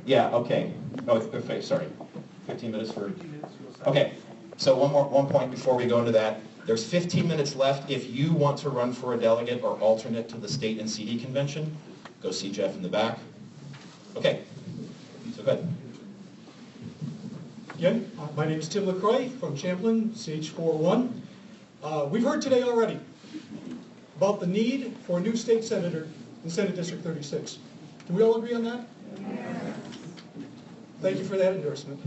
Yeah, okay. Oh, okay, sorry. 15 minutes for... Okay, so one point before we go into that. There's 15 minutes left. If you want to run for a delegate or alternate to the state and CD convention, go see Jeff in the back. Okay, so go ahead. Again, my name is Tim LaCroix from Champlin, CH41. We've heard today already about the need for a new state senator in Senate District 36. Can we all agree on that? Yes. Thank you for that endorsement.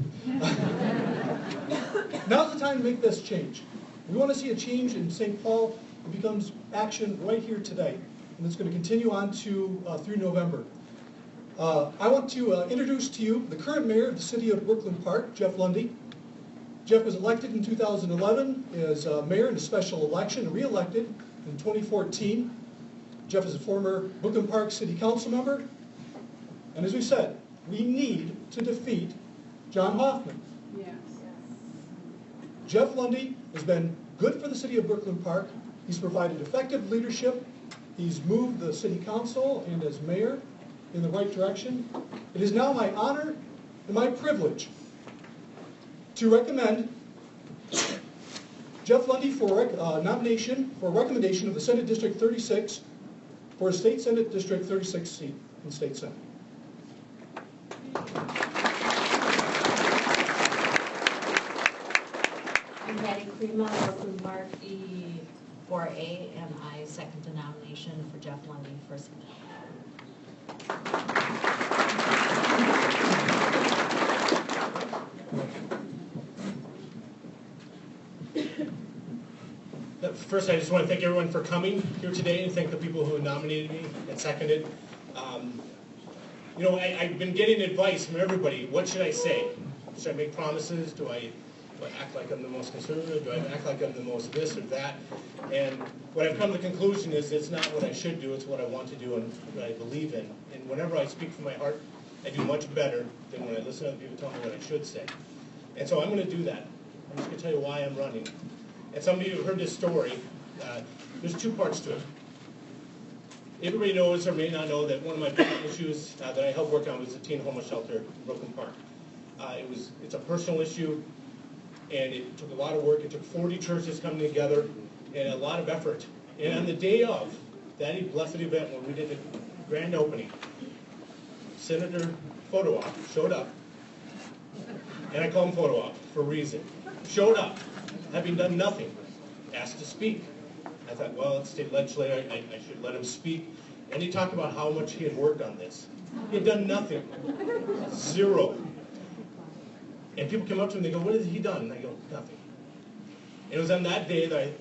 Now's the time to make this change. We want to see a change in St. Paul. It becomes action right here today, and it's going to continue on to through November. I want to introduce to you the current mayor of the city of Brooklyn Park, Jeff Lunde. Jeff was elected in 2011 as mayor in a special election and re-elected in 2014. Jeff is a former Brooklyn Park City Council member. And as we said, we need to defeat John Hoffman. Yes. Jeff Lunde has been good for the city of Brooklyn Park. He's provided effective leadership. He's moved the city council and as mayor in the right direction. It is now my honor and my privilege to recommend Jeff Lunde for nomination for recommendation of the Senate District 36 for a State Senate District 36 seat in State Senate. I'm Patty Crema, Brooklyn Park E4A, and I second the nomination for Jeff Lunde for Senate. First, I just want to thank everyone for coming here today and thank the people who nominated me and seconded. You know, I've been getting advice from everybody. What should I say? Should I make promises? Do I act like I'm the most conservative? Do I act like I'm the most this or that? And what I've come to the conclusion is it's not what I should do, it's what I want to do and what I believe in. And whenever I speak from my heart, I do much better than when I listen to other people tell me what I should say. And so I'm going to do that. I'm just going to tell you why I'm running. And some of you have heard this story. There's two parts to it. Everybody knows or may not know that one of my big issues that I helped work on was the teen homeless shelter in Brooklyn Park. It's a personal issue, and it took a lot of work. It took 40 churches coming together and a lot of effort. And on the day of that blessed event when we did the grand opening, Senator Photo Op showed up, and I call him Photo Op for a reason. Showed up, having done nothing, asked to speak. I thought, well, it's state legislator, I should let him speak. And he talked about how much he had worked on this. He had done nothing. Zero. And people came up to him and they go, what has he done? And I go, nothing. And it was on that day that I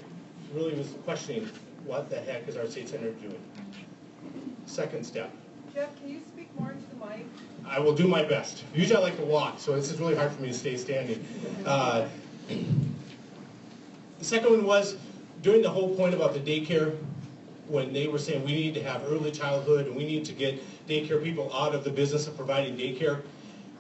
really was questioning what the heck is our state senator doing. Second step. Jeff, can you speak more into the mic? I will do my best. Usually I like to walk, so this is really hard for me to stay standing. The second one was, during the whole point about the daycare, when they were saying we need to have early childhood and we need to get daycare people out of the business of providing daycare,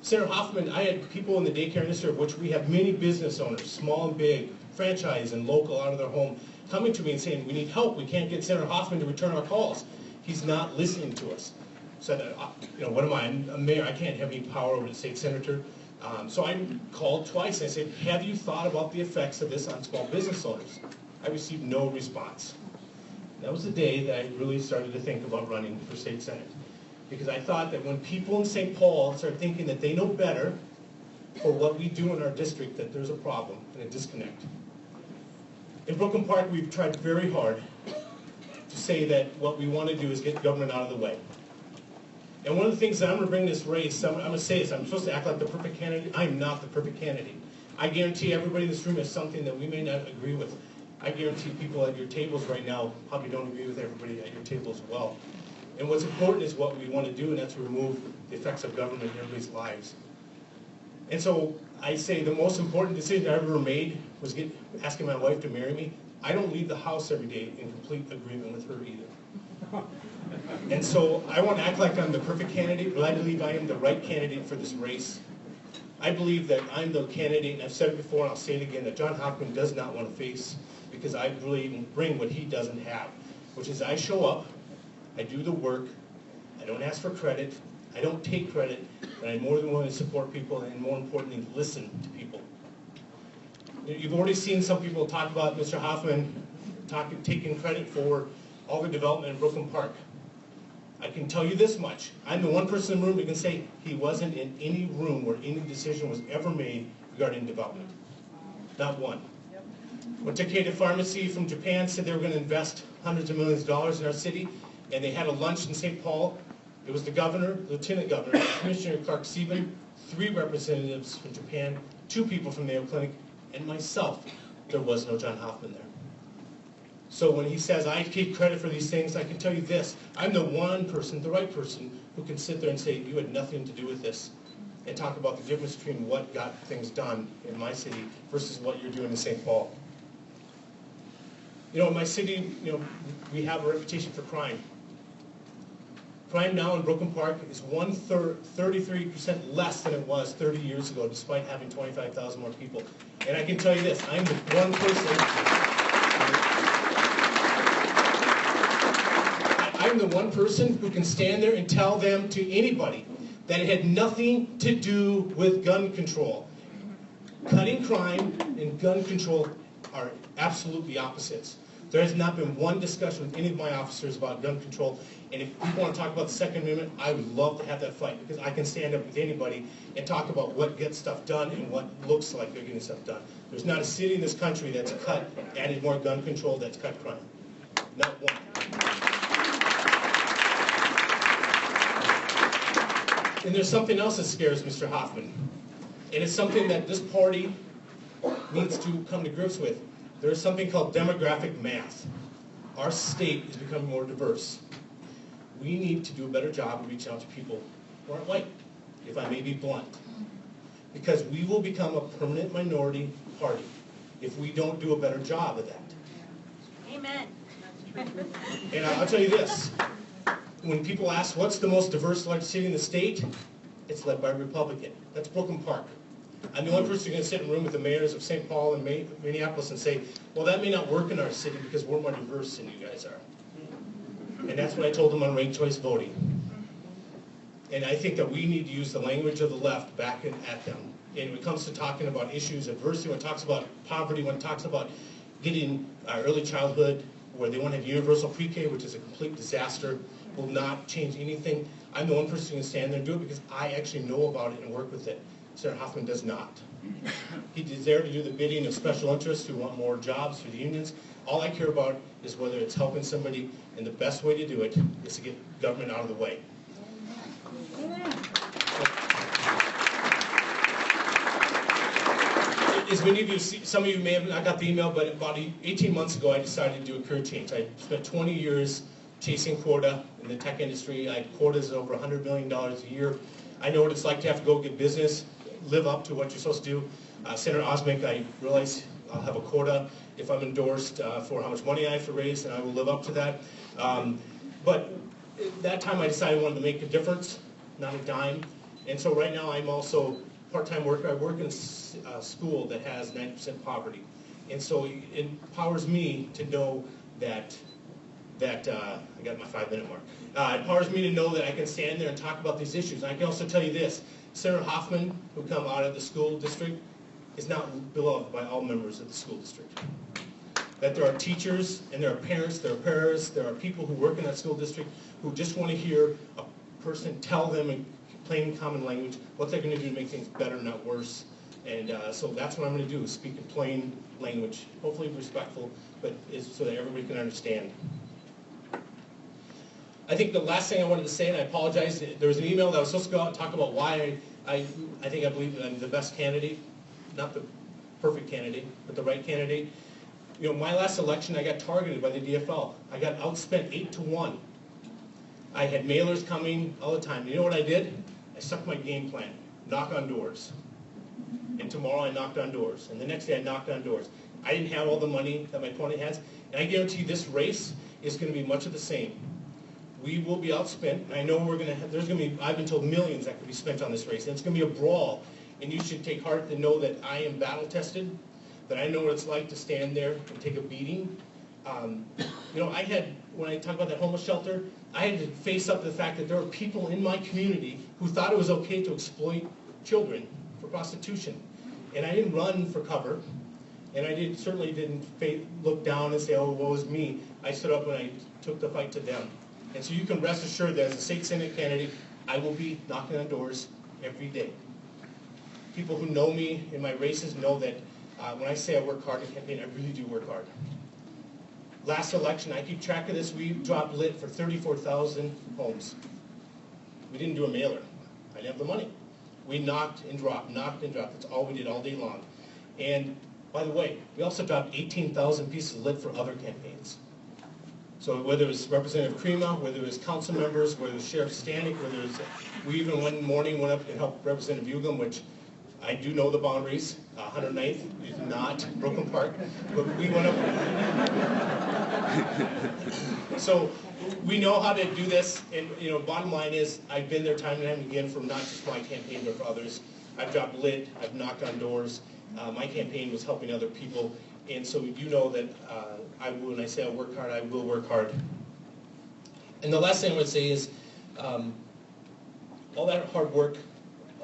Senator Hoffman, I had people in the daycare industry, of which we have many business owners, small and big, franchise and local, out of their home, coming to me and saying, we need help. We can't get Senator Hoffman to return our calls. He's not listening to us. So, you know, what am I? I'm a mayor. I can't have any power over the state senator. So I called twice and I said, have you thought about the effects of this on small business owners? I received no response. That was the day that I really started to think about running for state senate. Because I thought that when people in St. Paul start thinking that they know better for what we do in our district, that there's a problem and a disconnect. In Brooklyn Park, we've tried very hard to say that what we want to do is get government out of the way. And one of the things that I'm going to bring this race, I'm going to say this, I'm supposed to act like the perfect candidate. I'm not the perfect candidate. I guarantee everybody in this room has something that we may not agree with. I guarantee people at your tables right now probably don't agree with everybody at your table as well. And what's important is what we want to do, and that's remove the effects of government in everybody's lives. And so I say the most important decision I ever made was asking my wife to marry me. I don't leave the house every day in complete agreement with her either. And so I want to act like I'm the perfect candidate, but I believe I am the right candidate for this race. I believe that I'm the candidate, and I've said it before and I'll say it again, that John Hoffman does not want to face, because I really bring what he doesn't have, which is I show up, I do the work, I don't ask for credit, I don't take credit, and I'm more than willing to support people and, more importantly, listen to people. You've already seen some people talk about Mr. Hoffman taking credit for all the development in Brooklyn Park. I can tell you this much. I'm the one person in the room who can say he wasn't in any room where any decision was ever made regarding development. Not one. When Takeda Pharmacy from Japan said they were going to invest hundreds of millions of dollars in our city, and they had a lunch in St. Paul, it was the governor, lieutenant governor, Commissioner Clark Sieben, 3 representatives from Japan, 2 people from the Mayo Clinic, and myself. There was no John Hoffman there. So when he says I take credit for these things, I can tell you this. I'm the one person, the right person, who can sit there and say you had nothing to do with this, and talk about the difference between what got things done in my city versus what you're doing in St. Paul. In my city, we have a reputation for crime. Crime now in Brooklyn Park is 33% less than it was 30 years ago, despite having 25,000 more people. And I can tell you this, I'm the one person, I'm the one person who can stand there and tell them, to anybody, that it had nothing to do with gun control. Cutting crime and gun control are absolutely opposites. There has not been one discussion with any of my officers about gun control, and if people want to talk about the Second Amendment, I would love to have that fight, because I can stand up with anybody and talk about what gets stuff done and what looks like they're getting stuff done. There's not a city in this country that's added more gun control that's cut crime. Not one. And there's something else that scares Mr. Hoffman, and it's something that this party needs to come to grips with. There is something called demographic math. Our state is becoming more diverse. We need to do a better job of reaching out to people who aren't white, if I may be blunt. Because we will become a permanent minority party if we don't do a better job of that. Amen. And I'll tell you this. When people ask what's the most diverse large city in the state, it's led by a Republican. That's Brooklyn Park. I'm the only person who's going to sit in a room with the mayors of St. Paul and Minneapolis and say, well, that may not work in our city because we're more diverse than you guys are. And that's what I told them on ranked choice voting. And I think that we need to use the language of the left back at them. And when it comes to talking about issues of diversity, when it talks about poverty, when it talks about getting early childhood, where they want to have universal pre-K, which is a complete disaster, will not change anything. I'm the one person who can stand there and do it because I actually know about it and work with it. Senator Hoffman does not. He's there to do the bidding of special interests who want more jobs for the unions. All I care about is whether it's helping somebody, and the best way to do it is to get government out of the way. As many of you see, some of you may have not got the email, but about 18 months ago I decided to do a career change. I spent 20 years chasing quota in the tech industry. I had quotas over $100 million a year. I know what it's like to have to go get business, live up to what you're supposed to do. Senator Osmek, I realize I'll have a quota if I'm endorsed for how much money I have to raise, and I will live up to that. But at that time I decided I wanted to make a difference, not a dime. And so right now I'm also part-time worker. I work in a school that has 90% poverty. And so it empowers me to know that I got my 5-minute mark. It empowers me to know that I can stand there and talk about these issues. And I can also tell you this, Senator Hoffman, who come out of the school district, is not beloved by all members of the school district. That there are teachers and there are parents, there are paras, there are people who work in that school district who just want to hear a person tell them in plain common language what they're going to do to make things better, not worse. And so that's what I'm going to do, is speak in plain language, hopefully respectful, but so that everybody can understand. I think the last thing I wanted to say, and I apologize, there was an email that I was supposed to go out and talk about why I believe I'm the best candidate, not the perfect candidate, but the right candidate. My last election, I got targeted by the DFL. I got outspent 8-1. I had mailers coming all the time. You know what I did? I stuck my game plan, knock on doors. And tomorrow I knocked on doors. And the next day I knocked on doors. I didn't have all the money that my opponent has. And I guarantee you this race is going to be much of the same. We will be outspent. And I know there's going to be, I've been told, millions that could be spent on this race. And it's going to be a brawl. And you should take heart to know that I am battle tested, that I know what it's like to stand there and take a beating. When I talk about that homeless shelter, I had to face up to the fact that there were people in my community who thought it was okay to exploit children for prostitution. And I didn't run for cover, and I certainly didn't look down and say, oh, woe is me. I stood up and I took the fight to them. And so you can rest assured that as a state senate candidate, I will be knocking on doors every day. People who know me in my races know that when I say I work hard in campaign, I really do work hard. Last election, I keep track of this, we dropped lit for 34,000 homes. We didn't do a mailer. I didn't have the money. We knocked and dropped, That's all we did all day long. And by the way, we also dropped 18,000 pieces of lit for other campaigns. So whether it was Representative Crema, whether it was council members, whether it was Sheriff Stanek, we even one morning went up and helped Representative Ugam, which I do know the boundaries. 109th is not Brooklyn Park, but we went up. So we know how to do this, and bottom line is I've been there time and time again for not just my campaign but for others. I've dropped lit, I've knocked on doors. My campaign was helping other people, and so you know that when I say I work hard, I will work hard. And the last thing I would say is all that hard work,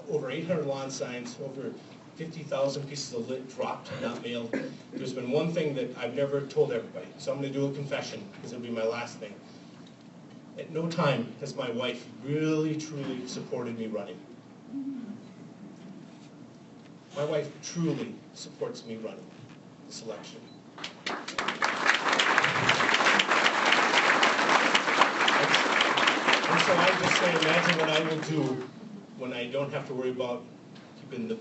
over 800 lawn signs, over 50,000 pieces of lit dropped, not mailed. There's been one thing that I've never told everybody, so I'm going to do a confession, because it'll be my last thing. At no time has my wife really, truly supported me running. My wife truly supports me running this election. And so I just say, imagine what I will do when I don't have to worry about keeping the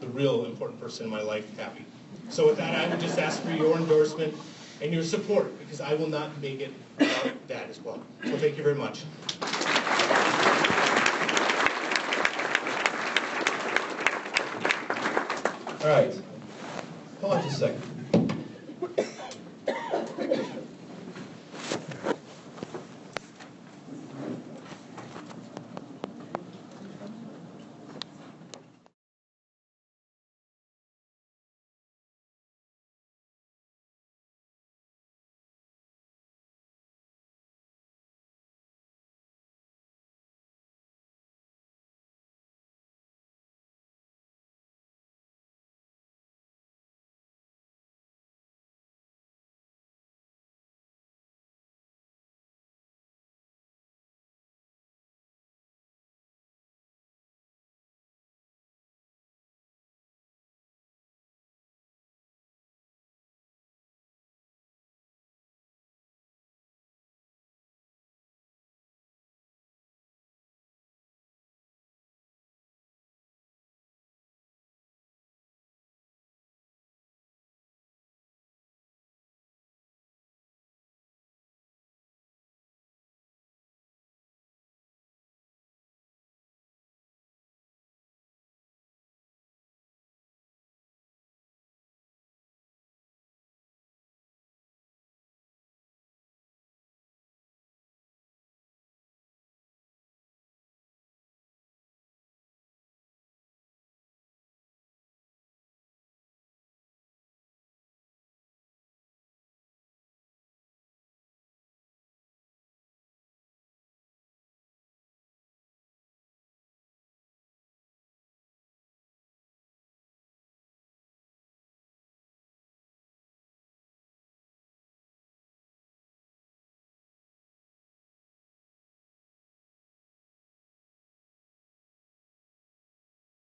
real important person in my life happy. So with that, I would just ask for your endorsement and your support, because I will not make it without that as well. So thank you very much. All right. Hold on just a second.